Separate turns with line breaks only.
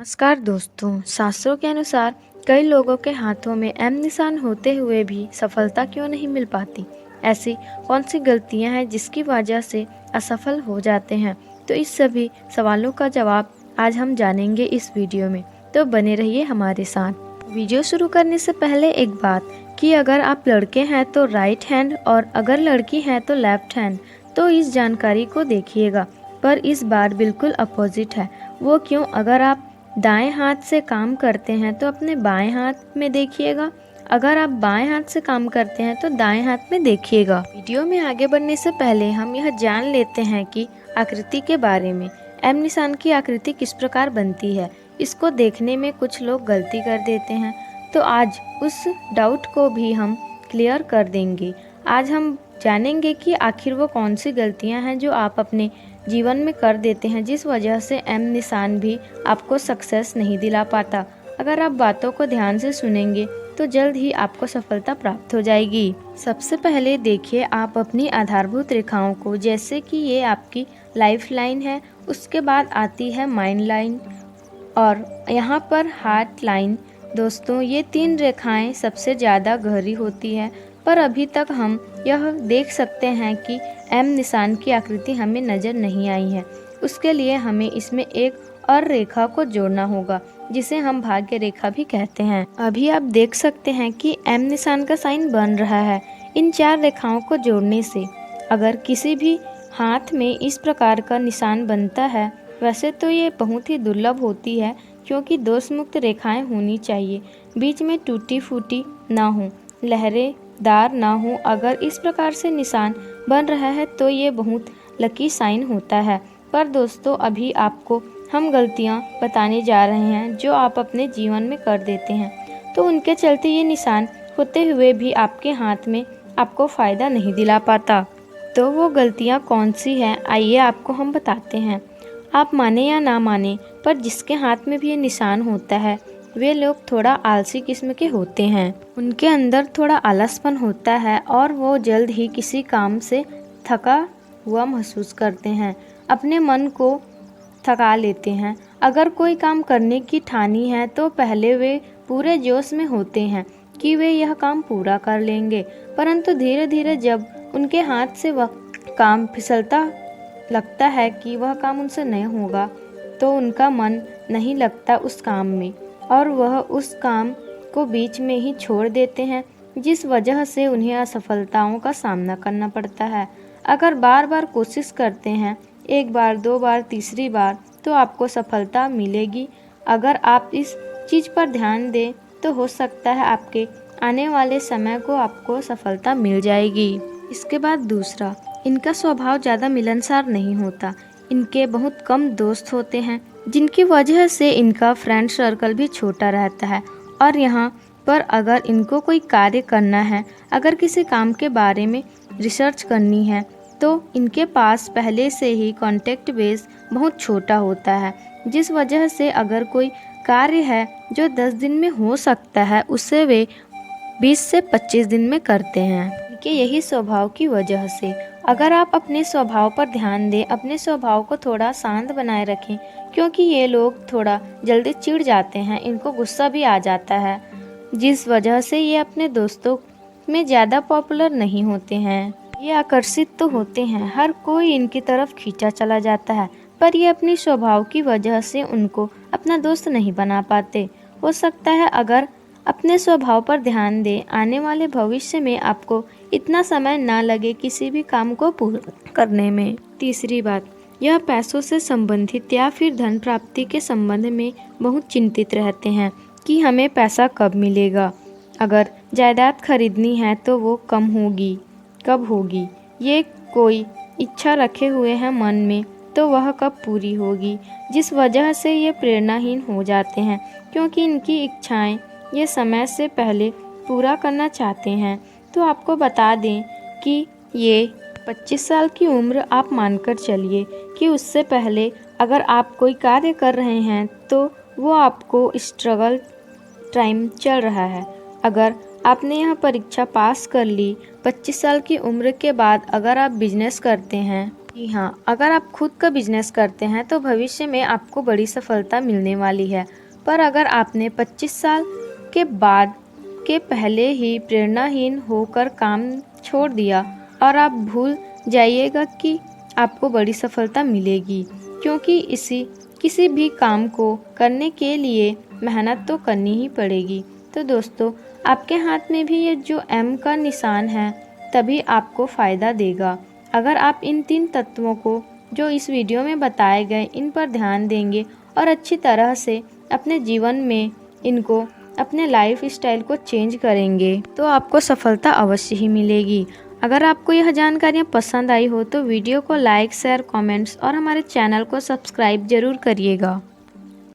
नमस्कार दोस्तों। शास्त्रों के अनुसार कई लोगों के हाथों में एम निशान होते हुए भी सफलता क्यों नहीं मिल पाती। ऐसी कौन सी गलतियां हैं जिसकी वजह से असफल हो जाते हैं। तो इस सभी सवालों का जवाब आज हम जानेंगे इस वीडियो में। तो बने रहिए हमारे साथ। वीडियो शुरू करने से पहले एक बात कि अगर आप लड़के हैं तो राइट हैंड और अगर लड़की हैं तो लेफ्ट हैंड। तो इस जानकारी को देखिएगा, पर इस बार बिल्कुल अपोजिट है। वो क्यों? अगर आप दाएं हाथ से काम करते हैं तो अपने बाएं हाथ में देखिएगा, अगर आप बाएं हाथ से काम करते हैं तो दाएं हाथ में देखिएगा। वीडियो में आगे बढ़ने से पहले हम यह जान लेते हैं कि आकृति के बारे में। एम निशान की आकृति किस प्रकार बनती है, इसको देखने में कुछ लोग गलती कर देते हैं। तो आज उस डाउट को भी हम क्लियर कर देंगे। आज हम जानेंगे कि आखिर वो कौन सी गलतियां हैं जो आप अपने जीवन में कर देते हैं, जिस वजह से एम निशान भी आपको सक्सेस नहीं दिला पाता। अगर आप बातों को ध्यान से सुनेंगे तो जल्द ही आपको सफलता प्राप्त हो जाएगी। सबसे पहले देखिए आप अपनी आधारभूत रेखाओं को, जैसे कि ये आपकी लाइफ लाइन है, उसके बाद आती है माइंड लाइन और यहाँ पर हार्ट लाइन। दोस्तों, ये तीन रेखाएं सबसे ज़्यादा गहरी होती है, पर अभी तक हम यह देख सकते हैं कि एम निशान की आकृति हमें नज़र नहीं आई है। उसके लिए हमें इसमें एक और रेखा को जोड़ना होगा, जिसे हम भाग्य रेखा भी कहते हैं। अभी आप देख सकते हैं कि एम निशान का साइन बन रहा है। इन चार रेखाओं को जोड़ने से अगर किसी भी हाथ में इस प्रकार का निशान बनता है, वैसे तो ये बहुत ही दुर्लभ होती है, क्योंकि दोष मुक्त रेखाएं होनी चाहिए, बीच में टूटी फूटी ना हो, लहरेदार ना हो। अगर इस प्रकार से निशान बन रहा है तो ये बहुत लकी साइन होता है। पर दोस्तों, अभी आपको हम गलतियां बताने जा रहे हैं जो आप अपने जीवन में कर देते हैं, तो उनके चलते ये निशान होते हुए भी आपके हाथ में आपको फ़ायदा नहीं दिला पाता। तो वो गलतियां कौन सी हैं, आइए आपको हम बताते हैं। आप माने या ना माने, पर जिसके हाथ में भी ये निशान होता है वे लोग थोड़ा आलसी किस्म के होते हैं। उनके अंदर थोड़ा आलसपन होता है और वो जल्द ही किसी काम से थका हुआ महसूस करते हैं, अपने मन को थका लेते हैं। अगर कोई काम करने की ठानी है तो पहले वे पूरे जोश में होते हैं कि वे यह काम पूरा कर लेंगे, परंतु धीरे धीरे जब उनके हाथ से वह काम फिसलता लगता है कि वह काम उनसे नहीं होगा, तो उनका मन नहीं लगता उस काम में और वह उस काम को बीच में ही छोड़ देते हैं, जिस वजह से उन्हें असफलताओं का सामना करना पड़ता है। अगर बार बार कोशिश करते हैं, एक बार, दो बार, तीसरी बार, तो आपको सफलता मिलेगी। अगर आप इस चीज़ पर ध्यान दें तो हो सकता है आपके आने वाले समय को आपको सफलता मिल जाएगी। इसके बाद दूसरा, इनका स्वभाव ज़्यादा मिलनसार नहीं होता। इनके बहुत कम दोस्त होते हैं, जिनकी वजह से इनका फ्रेंड सर्कल भी छोटा रहता है। और यहाँ पर अगर इनको कोई कार्य करना है, अगर किसी काम के बारे में रिसर्च करनी है, तो इनके पास पहले से ही कॉन्टेक्ट बेस बहुत छोटा होता है, जिस वजह से अगर कोई कार्य है जो 10 दिन में हो सकता है, उसे वे 20 से 25 दिन में करते हैं। इनके यही स्वभाव की वजह से अगर आप अपने स्वभाव पर ध्यान दें, अपने स्वभाव को थोड़ा शांत बनाए रखें, क्योंकि ये लोग थोड़ा जल्दी चिढ़ जाते हैं, इनको गुस्सा भी आ जाता है, जिस वजह से ये अपने दोस्तों में ज़्यादा पॉपुलर नहीं होते हैं। ये आकर्षित तो होते हैं, हर कोई इनकी तरफ खींचा चला जाता है, पर ये अपनी स्वभाव की वजह से उनको अपना दोस्त नहीं बना पाते। हो सकता है अगर अपने स्वभाव पर ध्यान दें, आने वाले भविष्य में आपको इतना समय ना लगे किसी भी काम को पूरा करने में। तीसरी बात, यह पैसों से संबंधित या फिर धन प्राप्ति के संबंध में बहुत चिंतित रहते हैं कि हमें पैसा कब मिलेगा। अगर जायदाद खरीदनी है तो वो कब होगी। ये कोई इच्छा रखे हुए हैं मन में, तो वह कब पूरी होगी, जिस वजह से ये प्रेरणाहीन हो जाते हैं, क्योंकि इनकी इच्छाएं ये समय से पहले पूरा करना चाहते हैं। तो आपको बता दें कि ये 25 साल की उम्र आप मानकर चलिए कि उससे पहले अगर आप कोई कार्य कर रहे हैं तो वो आपको स्ट्रगल टाइम चल रहा है। अगर आपने यह परीक्षा पास कर ली, 25 साल की उम्र के बाद अगर आप बिजनेस करते हैं जी हाँ, अगर आप खुद का बिजनेस करते हैं तो भविष्य में आपको बड़ी सफलता मिलने वाली है। पर अगर आपने 25 साल के बाद के पहले ही प्रेरणाहीन होकर काम छोड़ दिया और आप भूल जाइएगा कि आपको बड़ी सफलता मिलेगी, क्योंकि इसी किसी भी काम को करने के लिए मेहनत तो करनी ही पड़ेगी। तो दोस्तों, आपके हाथ में भी ये जो एम का निशान है तभी आपको फ़ायदा देगा। अगर आप इन 3 तत्वों को जो इस वीडियो में बताए गए इन पर ध्यान देंगे और अच्छी तरह से अपने जीवन में इनको अपने लाइफ स्टाइल को चेंज करेंगे तो आपको सफलता अवश्य ही मिलेगी। अगर आपको यह जानकारियाँ पसंद आई हो तो वीडियो को लाइक, शेयर, कमेंट्स और हमारे चैनल को सब्सक्राइब जरूर करिएगा।